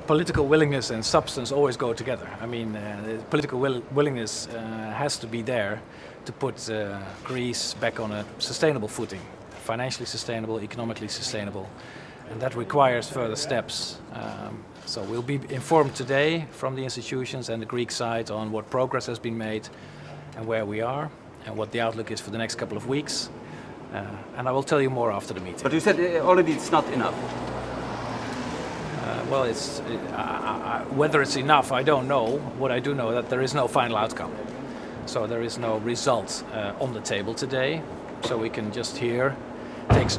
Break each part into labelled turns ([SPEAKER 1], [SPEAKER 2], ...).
[SPEAKER 1] Political willingness and substance always go together. I mean, the political willingness has to be there to put Greece back on a sustainable footing, financially sustainable, economically sustainable, and that requires further steps. So we'll be informed today from the institutions and the Greek side on what progress has been made and where we are and what the outlook is for the next couple of weeks. And I will tell you more after the meeting.
[SPEAKER 2] But you said already it's not enough.
[SPEAKER 1] Well, whether it's enough, I don't know. What I do know is that there is no final outcome. So there is no result on the table today. So we can just here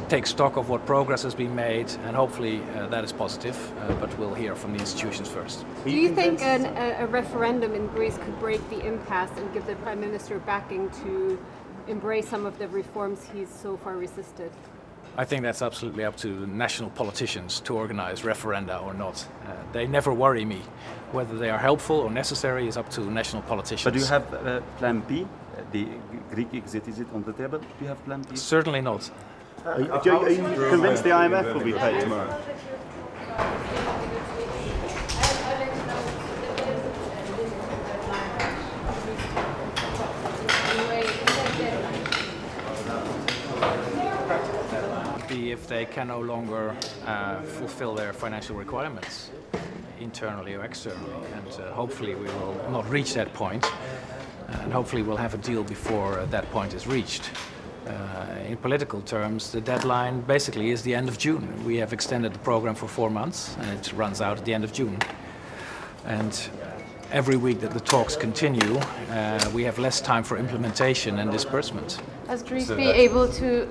[SPEAKER 1] take stock of what progress has been made, and hopefully that is positive, but we'll hear from the institutions first.
[SPEAKER 3] Do you think a referendum in Greece could break the impasse and give the Prime Minister backing to embrace some of the reforms he's so far resisted?
[SPEAKER 1] I think that's absolutely up to national politicians to organize referenda or not. They never worry me. Whether they are helpful or necessary is up to national politicians.
[SPEAKER 2] But do you have Plan B? The Greek exit, is it on the table? Do you have Plan B?
[SPEAKER 1] Certainly not.
[SPEAKER 4] Are you convinced the IMF will be paid tomorrow?
[SPEAKER 1] If they can no longer fulfill their financial requirements internally or externally, and hopefully we will not reach that point, and hopefully we'll have a deal before that point is reached. In political terms, the deadline basically is the end of June. We have extended the program for 4 months and it runs out at the end of June. And every week that the talks continue, we have less time for implementation and disbursement.
[SPEAKER 5] Has Greece be able to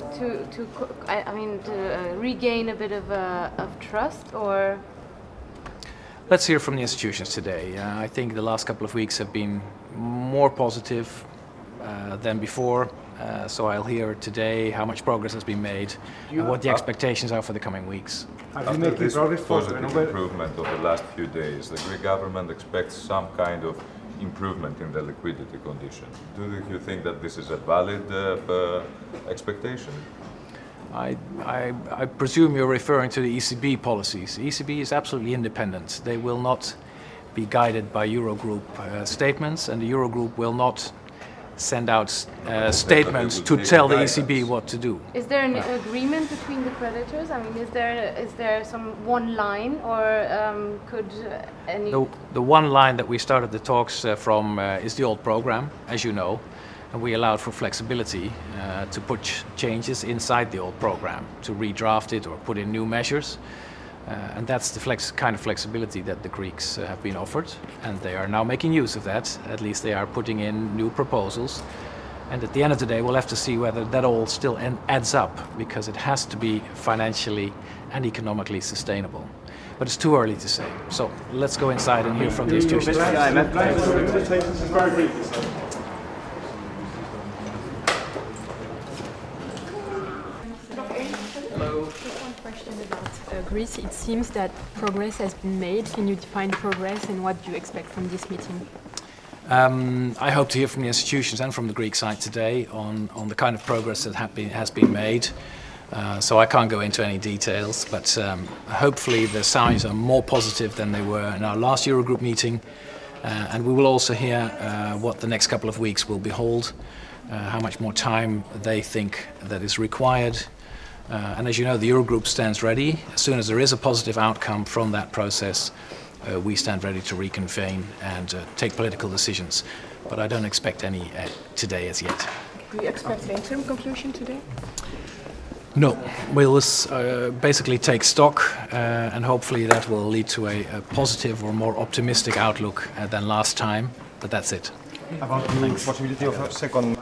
[SPEAKER 5] regain a bit of trust, or?
[SPEAKER 1] Let's hear from the institutions today. I think the last couple of weeks have been more positive than before. So I'll hear today how much progress has been made and what the expectations are for the coming weeks.
[SPEAKER 6] After this positive improvement of the last few days, the Greek government expects some kind of improvement in the liquidity condition. Do you think that this is a valid expectation?
[SPEAKER 1] I presume you're referring to the ECB policies. The ECB is absolutely independent. They will not be guided by Eurogroup statements, and the Eurogroup will not send out statements to tell the ECB what to do.
[SPEAKER 5] Is there an agreement between the creditors? I mean, is there some one line, or could any?
[SPEAKER 1] The one line that we started the talks from is the old program, as you know, and we allowed for flexibility to put changes inside the old program, to redraft it or put in new measures. And that's the kind of flexibility that the Greeks have been offered, and they are now making use of that. At least they are putting in new proposals, and at the end of the day we'll have to see whether that all still adds up, because it has to be financially and economically sustainable. But it's too early to say. So let's go inside and hear from the institutions.
[SPEAKER 7] Greece, it seems that progress has been made. Can you define progress, and what do you expect from this meeting?
[SPEAKER 1] I hope to hear from the institutions and from the Greek side today on the kind of progress that has been made. So I can't go into any details, but hopefully the signs are more positive than they were in our last Eurogroup meeting. And we will also hear what the next couple of weeks will behold, how much more time they think that is required. And as you know, the Eurogroup stands ready. As soon as there is a positive outcome from that process, we stand ready to reconvene and take political decisions. But I don't expect any today as yet.
[SPEAKER 7] Do you expect an interim conclusion today?
[SPEAKER 1] No. We'll basically take stock and hopefully that will lead to a positive or more optimistic outlook than last time. But that's it.
[SPEAKER 4] About the possibility of a second